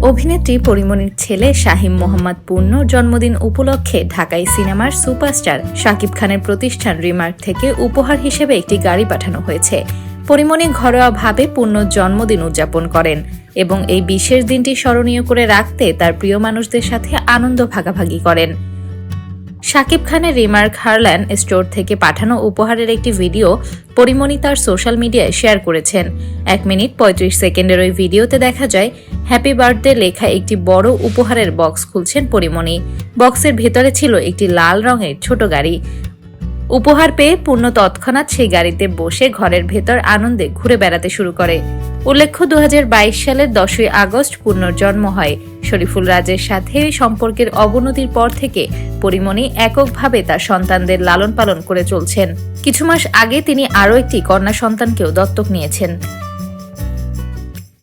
অভিনেত্রী পরিমণির ছেলে শাহীম মোহাম্মদ পূর্ণর জন্মদিন উপলক্ষে ঢাকাই সিনেমার সুপারস্টার শাকিব খানের প্রতিষ্ঠান রিমার্ক থেকে উপহার হিসেবে একটি গাড়ি পাঠানো হয়েছে। পরিমণি ঘরোয়াভাবে পূর্ণর জন্মদিন উদযাপন করেন এবং এই বিশেষ দিনটি স্মরণীয় করে রাখতে তার প্রিয় মানুষদের সাথে আনন্দ ভাগাভাগি করেন। শাকিব খানের রিমার্ক হারল্যান্ড স্টোর থেকে পাঠানো উপহারের একটি ভিডিও পরিমণি তার সোশ্যাল মিডিয়ায় শেয়ার করেছেন। 1 মিনিট 35 সেকেন্ডের ওই ভিডিওতে দেখা যায় হ্যাপি বার্থডে লেখা একটি বড় উপহারের বক্স খুলছেন পরিমণি। বক্সের ভেতরে ছিল একটি লাল রঙের ছোট গাড়ি। উপহার পেয়ে পূর্ণ তৎক্ষণাৎ সেই গাড়িতে বসে ঘরের ভেতর আনন্দে ঘুরে বেড়াতে শুরু করে। উল্লেখ্য 2022 সালের 10ই আগস্ট পূর্ণর জন্ম হয়। শরীফুল রাজের সাথে সম্পর্কের অবনতির পর থেকে পরিমণি এককভাবে তার সন্তানদের লালন পালন করে চলছেন। কিছু মাস আগে তিনি আরও একটি কন্যা সন্তানকেও দত্তক নিয়েছেন।